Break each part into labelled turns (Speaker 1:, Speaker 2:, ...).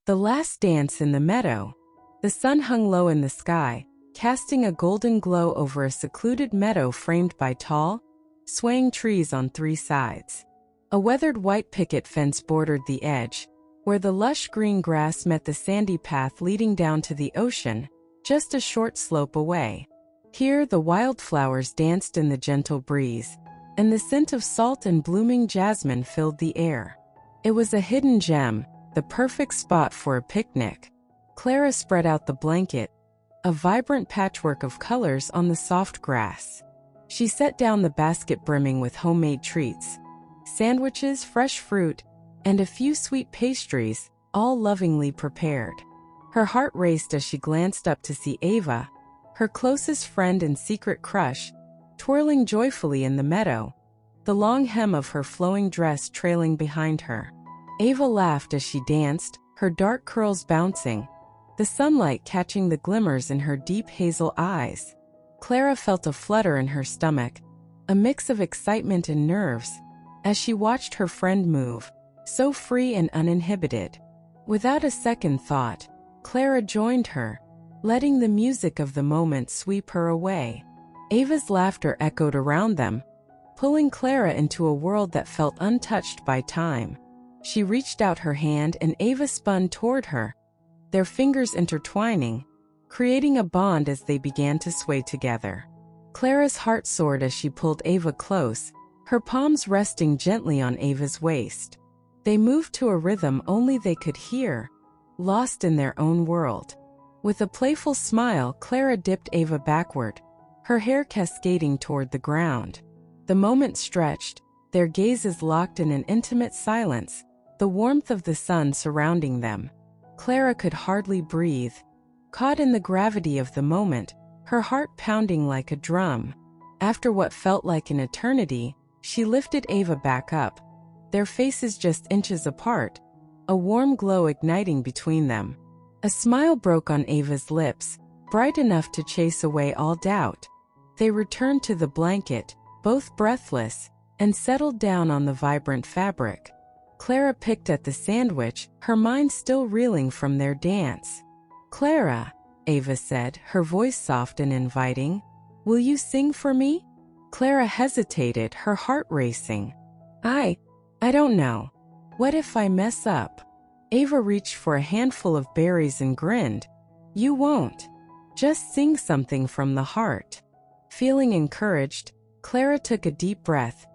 Speaker 1: The last dance in the meadow. The sun hung low in the sky, casting a golden glow over a secluded meadow framed by tall, swaying trees on three sides. A weathered white picket fence bordered the edge, where the lush green grass met the sandy path leading down to the ocean, just a short slope away. Here the wildflowers danced in the gentle breeze, and the scent of salt and blooming jasmine filled the air. It was a hidden gem, the perfect spot for a picnic. Clara spread out the blanket, a vibrant patchwork of colors on the soft grass. She set down the basket brimming with homemade treats, sandwiches, fresh fruit, and a few sweet pastries, all lovingly prepared. Her heart raced as she glanced up to see Ava, her closest friend and secret crush, twirling joyfully in the meadow, the long hem of her flowing dress trailing behind her. Ava laughed as she danced, her dark curls bouncing, the sunlight catching the glimmers in her deep hazel eyes. Clara felt a flutter in her stomach, a mix of excitement and nerves, as she watched her friend move, so free and uninhibited. Without a second thought, Clara joined her, letting the music of the moment sweep her away. Ava's laughter echoed around them, pulling Clara into a world that felt untouched by time. She reached out her hand and Ava spun toward her, their fingers intertwining, creating a bond as they began to sway together. Clara's heart soared as she pulled Ava close, her palms resting gently on Ava's waist. They moved to a rhythm only they could hear, lost in their own world. With a playful smile, Clara dipped Ava backward, her hair cascading toward the ground. The moment stretched, their gazes locked in an intimate silence, the warmth of the sun surrounding them. Clara could hardly breathe, caught in the gravity of the moment, her heart pounding like a drum. After what felt like an eternity, she lifted Ava back up, their faces just inches apart, a warm glow igniting between them. A smile broke on Ava's lips, bright enough to chase away all doubt. They returned to the blanket, both breathless, and settled down on the vibrant fabric. Clara picked at the sandwich, her mind still reeling from their dance. "Clara," Ava said, her voice soft and inviting, "will you sing for me?" Clara hesitated, her heart racing. I don't know. What if I mess up?" Ava reached for a handful of berries and grinned. "You won't. Just sing something from the heart." Feeling encouraged, Clara took a deep breath,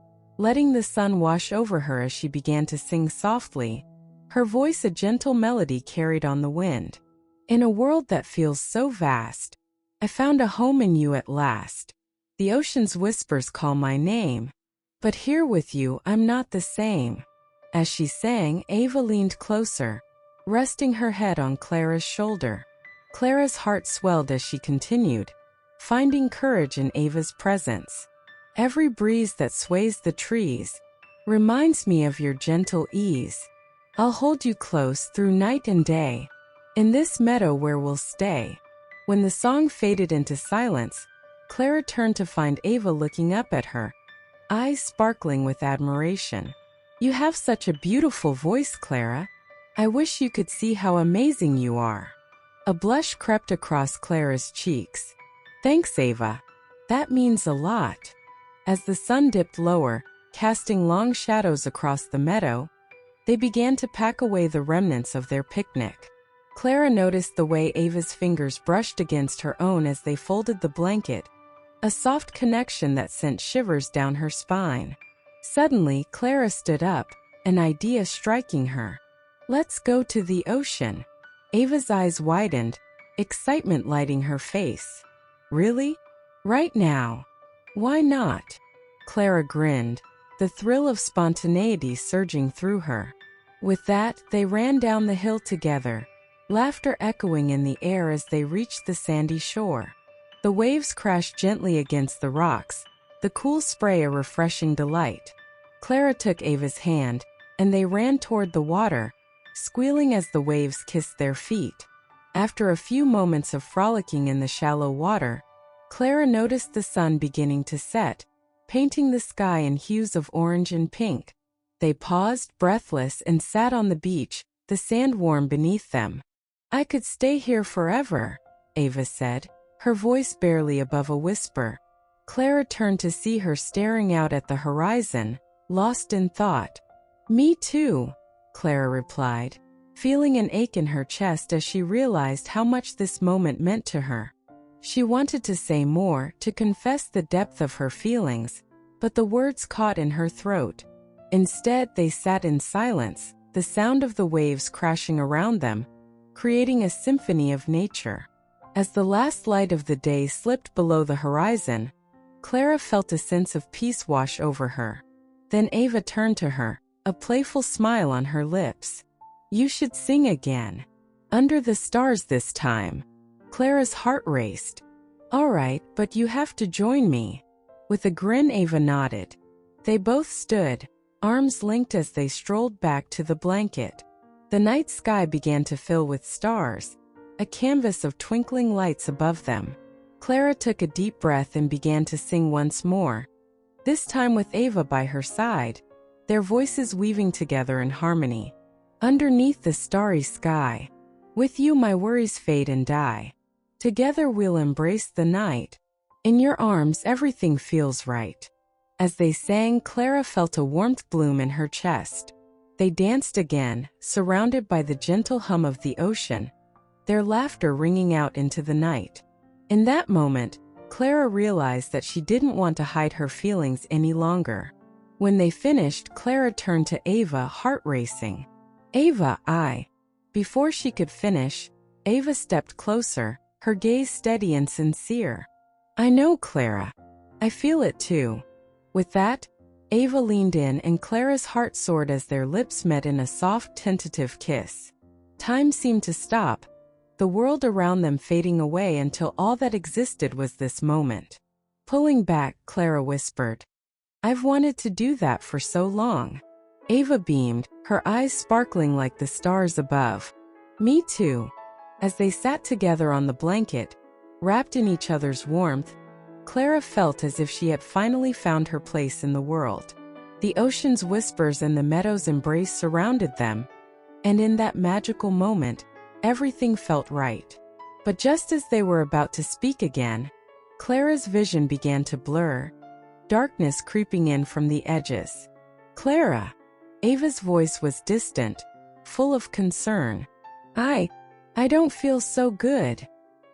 Speaker 1: letting the sun wash over her as she began to sing softly, her voice a gentle melody carried on the wind. "In a world that feels so vast, I found a home in you at last. The ocean's whispers call my name, but here with you I'm not the same." As she sang, Ava leaned closer, resting her head on Clara's shoulder. Clara's heart swelled as she continued, finding courage in Ava's presence. "Every breeze that sways the trees reminds me of your gentle ease. I'll hold you close through night and day, in this meadow where we'll stay." When the song faded into silence, Clara turned to find Ava looking up at her, eyes sparkling with admiration. "You have such a beautiful voice, Clara. I wish you could see how amazing you are." A blush crept across Clara's cheeks. "Thanks, Ava. That means a lot." As the sun dipped lower, casting long shadows across the meadow, they began to pack away the remnants of their picnic. Clara noticed the way Ava's fingers brushed against her own as they folded the blanket, a soft connection that sent shivers down her spine. Suddenly, Clara stood up, an idea striking her. "Let's go to the ocean." Ava's eyes widened, excitement lighting her face. "Really? Right now? Why not?" Clara grinned, the thrill of spontaneity surging through her. With that, they ran down the hill together, laughter echoing in the air as they reached the sandy shore. The waves crashed gently against the rocks, the cool spray a refreshing delight. Clara took Ava's hand, and they ran toward the water, squealing as the waves kissed their feet. After a few moments of frolicking in the shallow water, Clara noticed the sun beginning to set, painting the sky in hues of orange and pink. They paused, breathless, and sat on the beach, the sand warm beneath them. "I could stay here forever," Ava said, her voice barely above a whisper. Clara turned to see her staring out at the horizon, lost in thought. "Me too," Clara replied, feeling an ache in her chest as she realized how much this moment meant to her. She wanted to say more, to confess the depth of her feelings, but the words caught in her throat. Instead, they sat in silence, the sound of the waves crashing around them, creating a symphony of nature. As the last light of the day slipped below the horizon, Clara felt a sense of peace wash over her. Then Ava turned to her, a playful smile on her lips. "You should sing again. Under the stars this time." Clara's heart raced. "All right, but you have to join me." With a grin, Ava nodded. They both stood, arms linked as they strolled back to the blanket. The night sky began to fill with stars, a canvas of twinkling lights above them. Clara took a deep breath and began to sing once more, this time with Ava by her side, their voices weaving together in harmony. "Underneath the starry sky, with you my worries fade and die. Together we'll embrace the night. In your arms everything feels right." As they sang, Clara felt a warmth bloom in her chest. They danced again, surrounded by the gentle hum of the ocean, their laughter ringing out into the night. In that moment, Clara realized that she didn't want to hide her feelings any longer. When they finished, Clara turned to Ava, heart racing. "Ava, Before she could finish, Ava stepped closer, her gaze steady and sincere. "I know, Clara. I feel it too." With that, Ava leaned in and Clara's heart soared as their lips met in a soft, tentative kiss. Time seemed to stop, the world around them fading away until all that existed was this moment. Pulling back, Clara whispered, "I've wanted to do that for so long." Ava beamed, her eyes sparkling like the stars above. "Me too." As they sat together on the blanket, wrapped in each other's warmth, Clara felt as if she had finally found her place in the world. The ocean's whispers and the meadow's embrace surrounded them, and in that magical moment, everything felt right. But just as they were about to speak again, Clara's vision began to blur, darkness creeping in from the edges. "Clara!" Ava's voice was distant, full of concern. I don't feel so good,"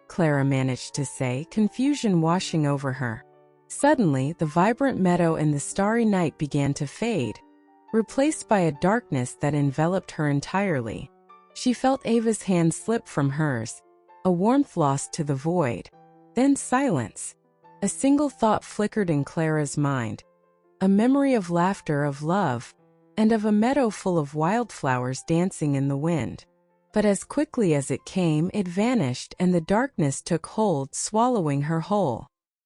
Speaker 1: Clara managed to say, confusion washing over her. Suddenly, the vibrant meadow and the starry night began to fade, replaced by a darkness that enveloped her entirely. She felt Ava's hand slip from hers, a warmth lost to the void. Then silence. A single thought flickered in Clara's mind, a memory of laughter, of love, and of a meadow full of wildflowers dancing in the wind. But as quickly as it came, it vanished and the darkness took hold, swallowing her whole.